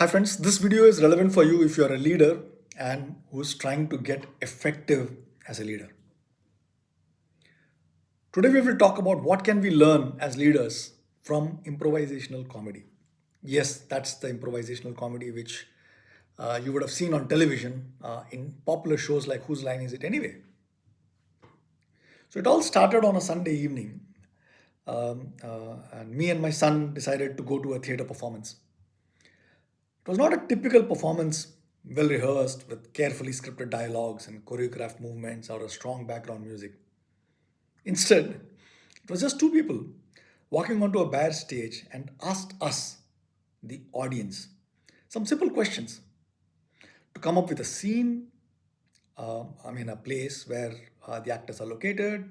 Hi friends, this video is relevant for you if you are a leader and who's trying to get effective as a leader. Today we will talk about what can we learn as leaders from improvisational comedy. Yes, that's the improvisational comedy which you would have seen on television in popular shows like Whose Line Is It Anyway? So it all started on a Sunday evening, and me and my son decided to go to a theater performance. It was not a typical performance, well rehearsed with carefully scripted dialogues and choreographed movements or a strong background music. Instead, it was just two people walking onto a bare stage and asked us, the audience, some simple questions to come up with a scene, a place where the actors are located,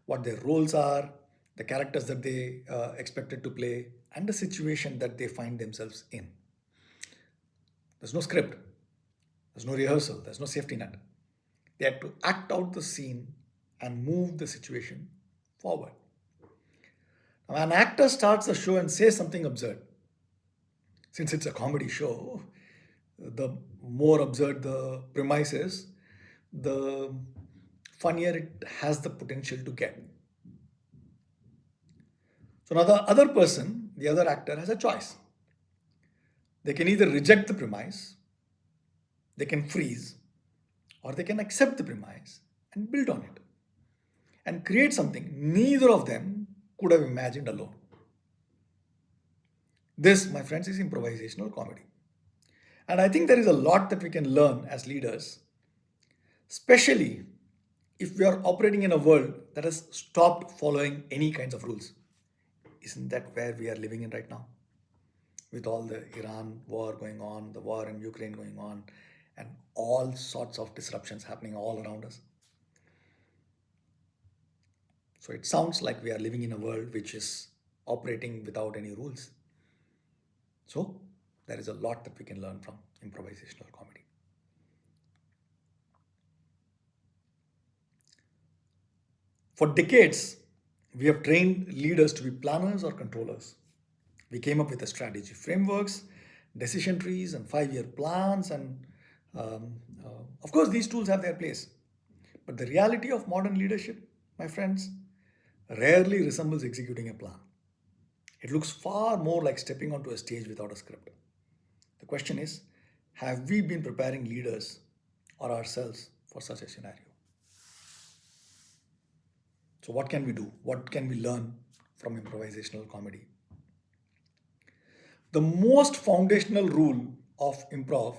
what their roles are, the characters that they expected to play, and the situation that they find themselves in. There's no script. There's no rehearsal, there's no safety net. They had to act out the scene and move the situation forward. Now, an actor starts the show and says something absurd. Since it's a comedy show, the more absurd the premise is, the funnier it has the potential to get. So now the other person, the other actor, has a choice. They can either reject the premise, they can freeze, or they can accept the premise and build on it and create something neither of them could have imagined alone. This, my friends, is improvisational comedy. And I think there is a lot that we can learn as leaders, especially if we are operating in a world that has stopped following any kinds of rules. Isn't that where we are living in right now? With all the Iran war going on, the war in Ukraine going on, and all sorts of disruptions happening all around us. So it sounds like we are living in a world which is operating without any rules. So there is a lot that we can learn from improvisational comedy. For decades, we have trained leaders to be planners or controllers. We came up with a strategy frameworks, decision trees, and 5-year plans. And of course, these tools have their place. But the reality of modern leadership, my friends, rarely resembles executing a plan. It looks far more like stepping onto a stage without a script. The question is, have we been preparing leaders or ourselves for such a scenario? So, what can we do? What can we learn from improvisational comedy? The most foundational rule of improv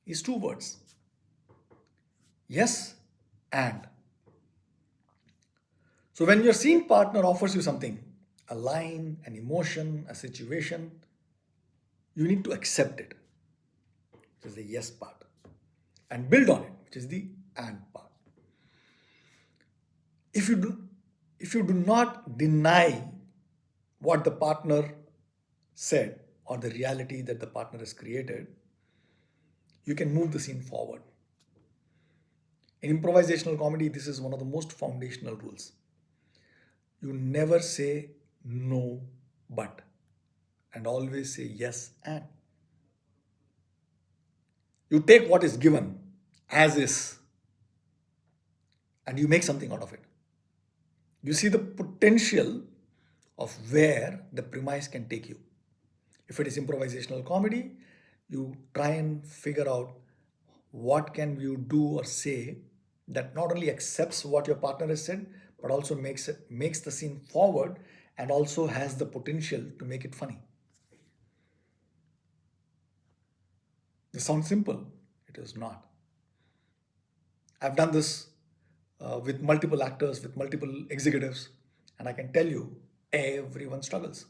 is two words: yes and. So, when your scene partner offers you something, a line, an emotion, a situation, you need to accept it, which is the yes part, and build on it, which is the and part. If you do, if you do not deny what the partner said or the reality that the partner has created, you can move the scene forward. In improvisational comedy, this is one of the most foundational rules. You never say no, but, and always say yes, and. You take what is given as is and you make something out of it. You see the potential of where the premise can take you. If it is improvisational comedy, you try and figure out what can you do or say that not only accepts what your partner has said, but also makes the scene forward and also has the potential to make it funny. This sounds simple. It is not. I've done this with multiple actors, with multiple executives, and I can tell you, everyone struggles.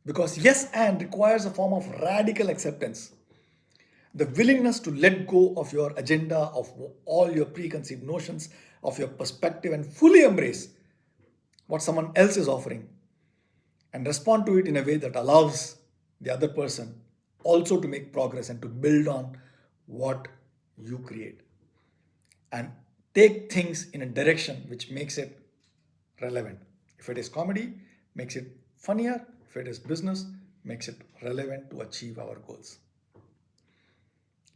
Because yes and requires a form of radical acceptance. The willingness to let go of your agenda, of all your preconceived notions, of your perspective, and fully embrace what someone else is offering and respond to it in a way that allows the other person also to make progress and to build on what you create and take things in a direction which makes it relevant. If it is comedy, makes it funnier. If it is business, makes it relevant to achieve our goals.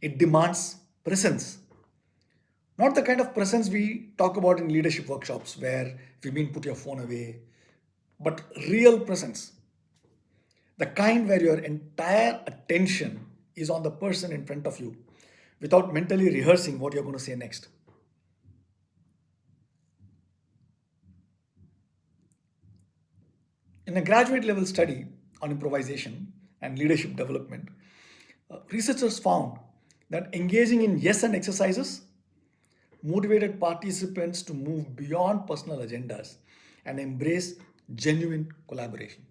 It demands presence, not the kind of presence we talk about in leadership workshops where we mean put your phone away, but real presence, the kind where your entire attention is on the person in front of you without mentally rehearsing what you're going to say next. In a graduate level study on improvisation and leadership development, researchers found that engaging in yes and exercises motivated participants to move beyond personal agendas and embrace genuine collaboration.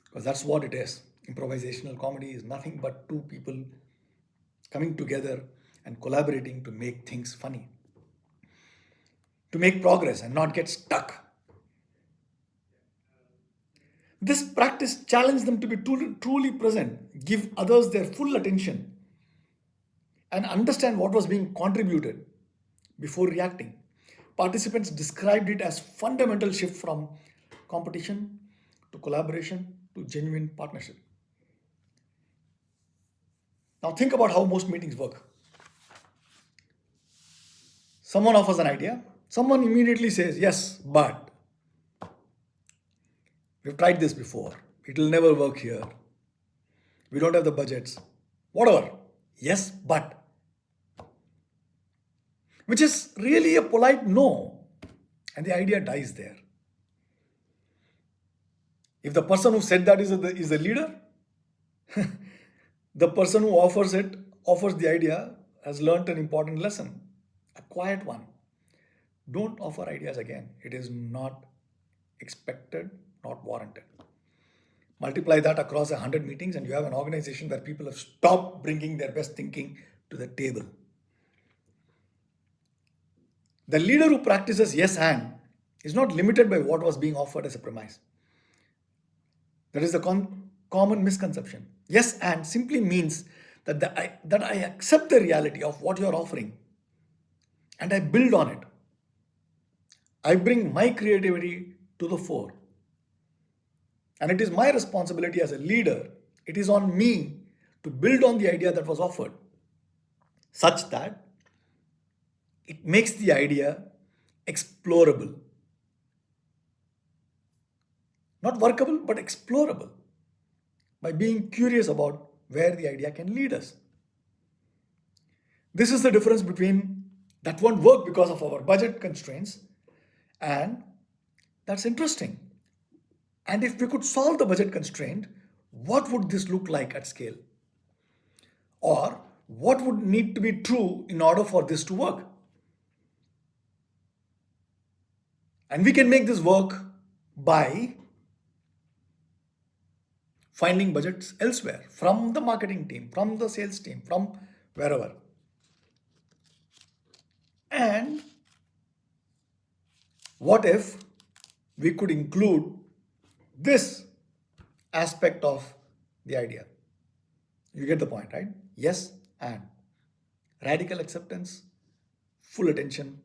Because that's what it is. Improvisational comedy is nothing but two people coming together and collaborating to make things funny, to make progress and not get stuck. This practice challenged them to be truly present, give others their full attention, and understand what was being contributed before reacting. Participants described it as fundamental shift from competition to collaboration to genuine partnership. Now think about how most meetings work. Someone offers an idea, someone immediately says, yes, but we've tried this before. It'll never work here. We don't have the budgets. Whatever. Yes, but. Which is really a polite no. And the idea dies there. If the person who said that is the leader, the person who offers the idea, has learnt an important lesson, a quiet one. Don't offer ideas again. It is not expected, not warranted. Multiply that across 100 meetings, and you have an organization where people have stopped bringing their best thinking to the table. The leader who practices yes and is not limited by what was being offered as a premise. That is the common misconception. Yes and simply means that I accept the reality of what you're offering and I build on it. I bring my creativity to the fore. And it is my responsibility as a leader, it is on me to build on the idea that was offered, such that it makes the idea explorable. Not workable, but explorable, by being curious about where the idea can lead us. This is the difference between that won't work because of our budget constraints and that's interesting. And if we could solve the budget constraint, what would this look like at scale? Or what would need to be true in order for this to work? And we can make this work by finding budgets elsewhere, from the marketing team, from the sales team, from wherever. And what if we could include this aspect of the idea? You get the point, right? Yes, and radical acceptance, full attention,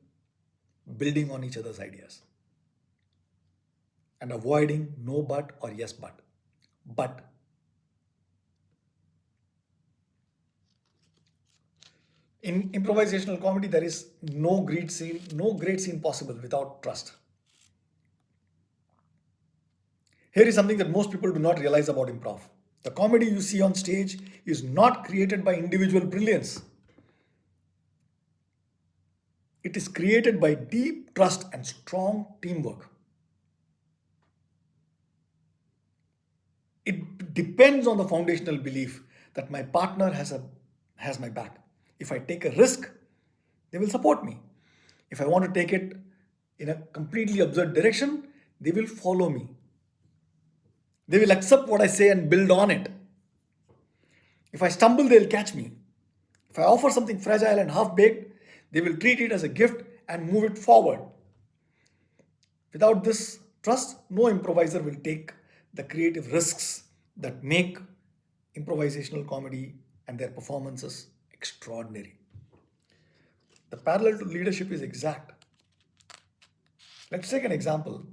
building on each other's ideas, and avoiding no but or yes but. But in improvisational comedy, there is no great scene possible without trust. Here is something that most people do not realize about improv. The comedy you see on stage is not created by individual brilliance. It is created by deep trust and strong teamwork. It depends on the foundational belief that my partner has my back. If I take a risk, they will support me. If I want to take it in a completely absurd direction, they will follow me. They will accept what I say and build on it. If I stumble, they'll catch me. If I offer something fragile and half-baked, they will treat it as a gift and move it forward. Without this trust, no improviser will take the creative risks that make improvisational comedy and their performances extraordinary. The parallel to leadership is exact. Let's take an example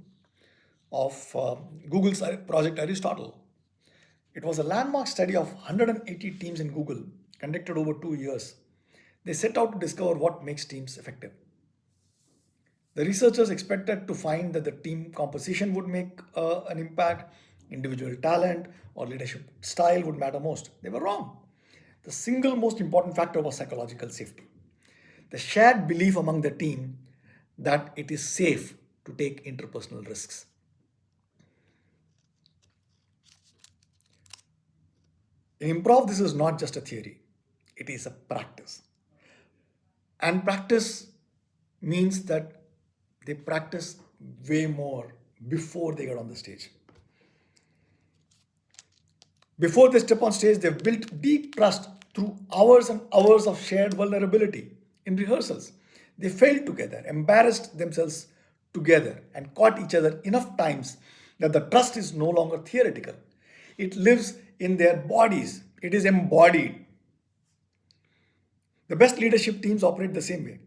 of Google's project Aristotle. It was a landmark study of 180 teams in Google, conducted over 2 years. They set out to discover what makes teams effective. The researchers expected to find that the team composition would make an impact, individual talent or leadership style would matter most. They were wrong. The single most important factor was psychological safety. The shared belief among the team that it is safe to take interpersonal risks. In improv, this is not just a theory, it is a practice. And practice means that they practice way more before they get on the stage. Before they step on stage, they've built deep trust through hours and hours of shared vulnerability in rehearsals. They failed together, embarrassed themselves together, and caught each other enough times that the trust is no longer theoretical. It lives in their bodies, it is embodied. The best leadership teams operate the same way.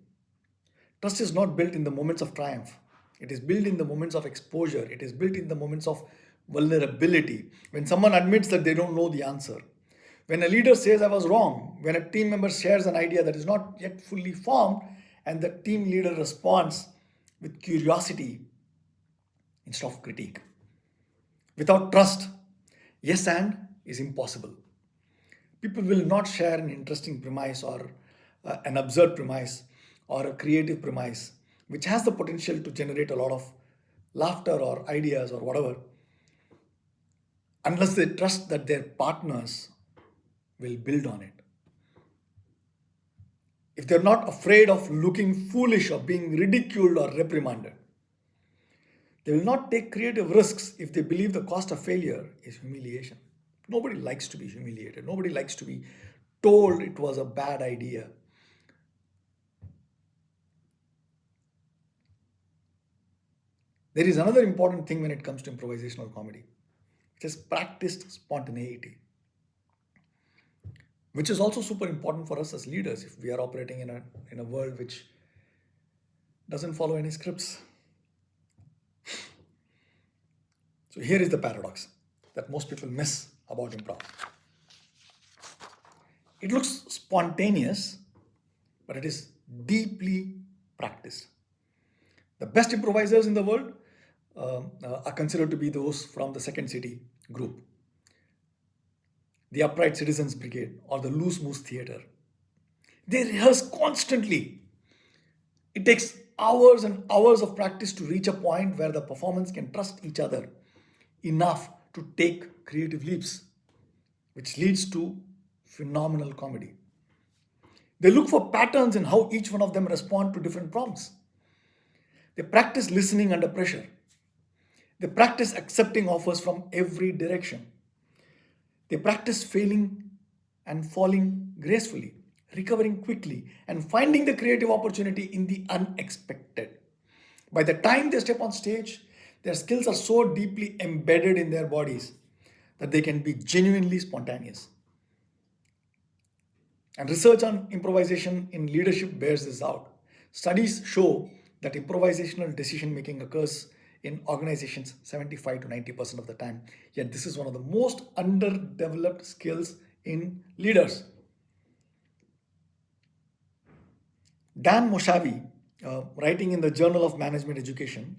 Trust is not built in the moments of triumph. It is built in the moments of exposure. It is built in the moments of vulnerability. When someone admits that they don't know the answer. When a leader says, I was wrong. When a team member shares an idea that is not yet fully formed and the team leader responds with curiosity instead of critique. Without trust, yes and is impossible. People will not share an interesting premise or an absurd premise or a creative premise which has the potential to generate a lot of laughter or ideas or whatever unless they trust that their partners will build on it. If they're not afraid of looking foolish or being ridiculed or reprimanded, they will not take creative risks if they believe the cost of failure is humiliation. Nobody likes to be humiliated. Nobody likes to be told it was a bad idea. There is another important thing when it comes to improvisational comedy, which is practiced spontaneity, which is also super important for us as leaders if we are operating in a world which doesn't follow any scripts. So here is the paradox that most people miss about improv. It looks spontaneous, but it is deeply practiced. The best improvisers in the world are considered to be those from the Second City group, the Upright Citizens Brigade, or the Loose Moose Theatre. They rehearse constantly. It takes hours and hours of practice to reach a point where the performance can trust each other enough to take creative leaps, which leads to phenomenal comedy. They look for patterns in how each one of them respond to different prompts. They practice listening under pressure. They practice accepting offers from every direction. They practice failing and falling gracefully, recovering quickly, and finding the creative opportunity in the unexpected. By the time they step on stage, their skills are so deeply embedded in their bodies that they can be genuinely spontaneous. And research on improvisation in leadership bears this out. Studies show that improvisational decision making occurs in organizations 75 to 90% of the time. Yet, this is one of the most underdeveloped skills in leaders. Dan Moshavi, writing in the Journal of Management Education,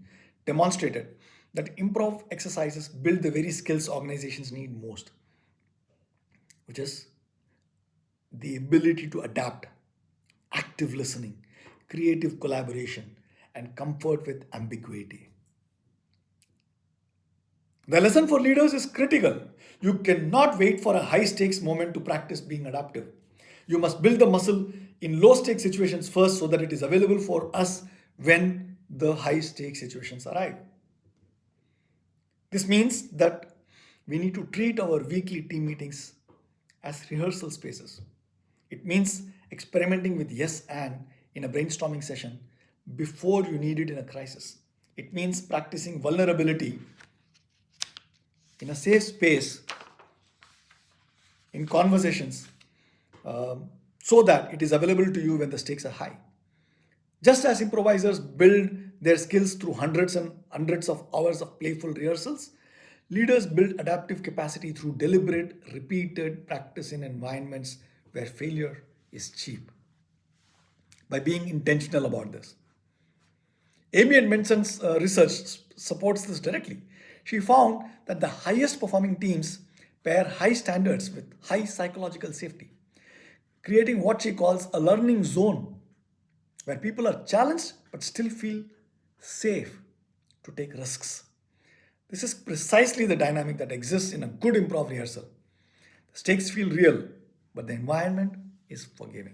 demonstrated that improv exercises build the very skills organizations need most, which is the ability to adapt, active listening, creative collaboration, and comfort with ambiguity. The lesson for leaders is critical. You cannot wait for a high stakes moment to practice being adaptive. You must build the muscle in low stakes situations first so that it is available for us when the high stakes situations arrive. This means that we need to treat our weekly team meetings as rehearsal spaces. It means experimenting with yes and in a brainstorming session before you need it in a crisis. It means practicing vulnerability in a safe space in conversations so that it is available to you when the stakes are high. Just as improvisers build their skills through hundreds and hundreds of hours of playful rehearsals, Leaders build adaptive capacity through deliberate, repeated practice in environments where failure is cheap, by being intentional about this. Amy Edmondson's research supports this directly. She found that the highest performing teams pair high standards with high psychological safety, creating what she calls a learning zone where people are challenged but still feel safe to take risks. This is precisely the dynamic that exists in a good improv rehearsal. The stakes feel real, but the environment is forgiving.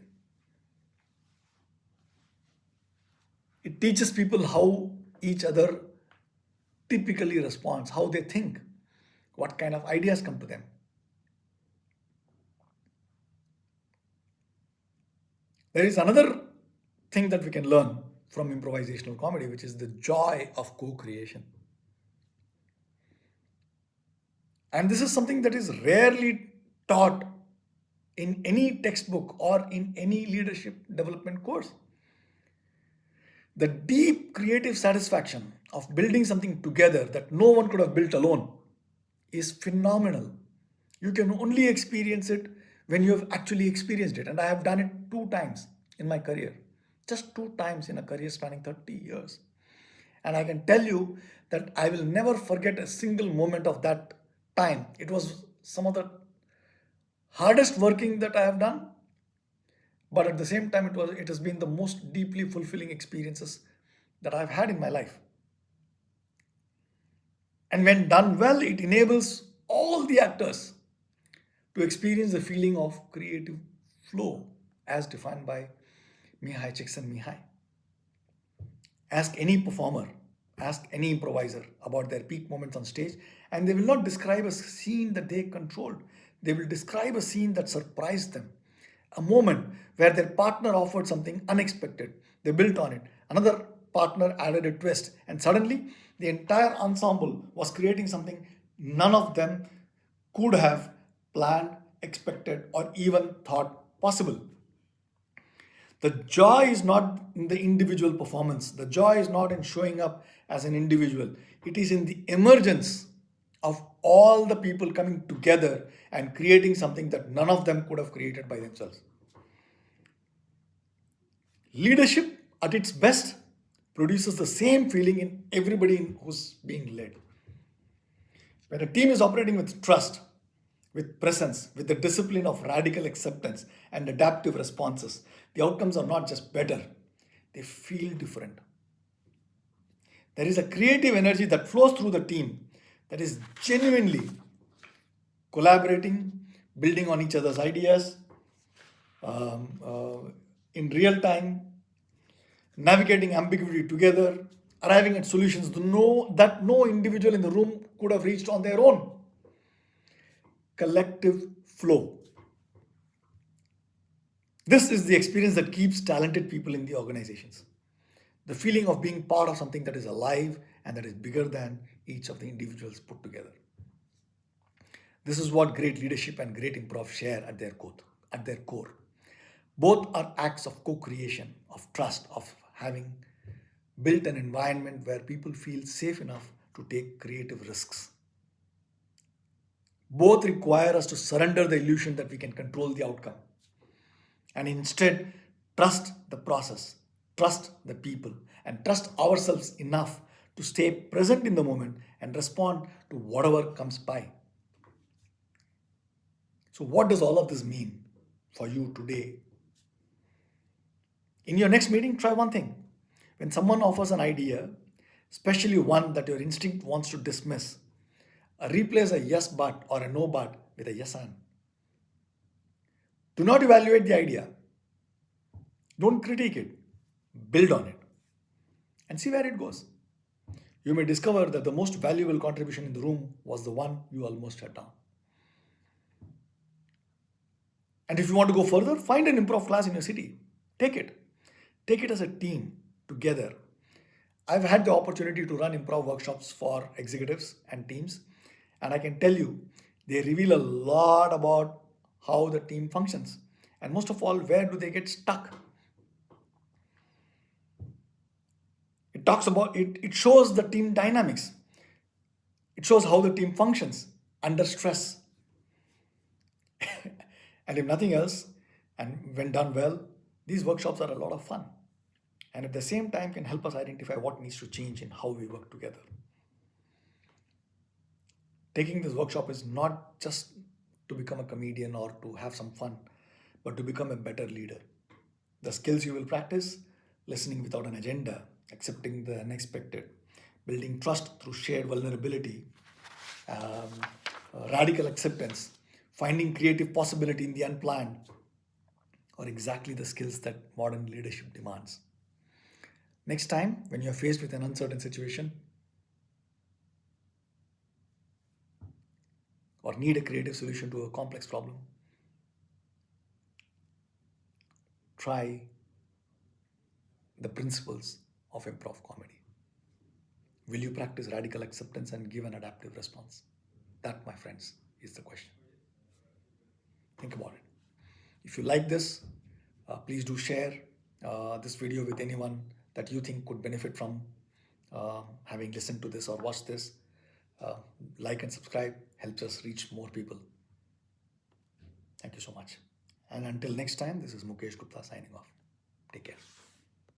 It teaches people how each other typically responds, how they think, what kind of ideas come to them. There is another thing that we can learn from improvisational comedy, which is the joy of co creation. And this is something that is rarely taught in any textbook or in any leadership development course. The deep creative satisfaction of building something together that no one could have built alone is phenomenal. You can only experience it when you have actually experienced it. And I have done it two times in my career, just two times in a career spanning 30 years. And I can tell you that I will never forget a single moment of that time. It was some of the hardest working that I have done, but at the same time it has been the most deeply fulfilling experiences that I've had in my life. And when done well, it enables all the actors to experience the feeling of creative flow as defined by Mihai Csikszentmihalyi. Ask any performer, ask any improviser about their peak moments on stage, and they will not describe a scene that they controlled. They will describe a scene that surprised them, a moment where their partner offered something unexpected. They built on it. Another partner added a twist, and suddenly the entire ensemble was creating something none of them could have planned, expected, or even thought possible. The joy is not in the individual performance. The joy is not in showing up as an individual. It is in the emergence of all the people coming together and creating something that none of them could have created by themselves. Leadership at its best produces the same feeling in everybody who's being led. When a team is operating with trust, with presence, with the discipline of radical acceptance and adaptive responses, the outcomes are not just better, they feel different. There is a creative energy that flows through the team that is genuinely collaborating, building on each other's ideas in real time, navigating ambiguity together, arriving at solutions that no individual in the room could have reached on their own. Collective flow. This is the experience that keeps talented people in the organizations. The feeling of being part of something that is alive and that is bigger than each of the individuals put together. This is what great leadership and great improv share at their core. Both are acts of co-creation, of trust, of having built an environment where people feel safe enough to take creative risks. Both require us to surrender the illusion that we can control the outcome and instead trust the process, trust the people, and trust ourselves enough to stay present in the moment and respond to whatever comes by. So, what does all of this mean for you today? In your next meeting, try one thing. When someone offers an idea, especially one that your instinct wants to dismiss, replace a yes but or a no but with a yes and. Do not evaluate the idea. Don't critique it. Build on it and see where it goes. You may discover that the most valuable contribution in the room was the one you almost shut down. And if you want to go further, find an improv class in your city. Take it. Take it as a team together. I've had the opportunity to run improv workshops for executives and teams, and I can tell you they reveal a lot about how the team functions. And most of all, where do they get stuck? It talks about it shows the team dynamics. It shows how the team functions under stress. And if nothing else, and when done well, these workshops are a lot of fun. And at the same time can help us identify what needs to change in how we work together. Taking this workshop is not just to become a comedian or to have some fun, but to become a better leader. The skills you will practice: listening without an agenda, accepting the unexpected, building trust through shared vulnerability, um, radical acceptance, finding creative possibility in the unplanned, are exactly the skills that modern leadership demands. Next time, when you're faced with an uncertain situation or need a creative solution to a complex problem, try the principles of improv comedy. Will you practice radical acceptance and give an adaptive response? That, my friends, is the question. Think about it. If you like this, please do share this video with anyone that you think could benefit from having listened to this or watched this. Uh, like and subscribe helps us reach more people. Thank you so much. And until next time, this is Mukesh Gupta signing off. Take care.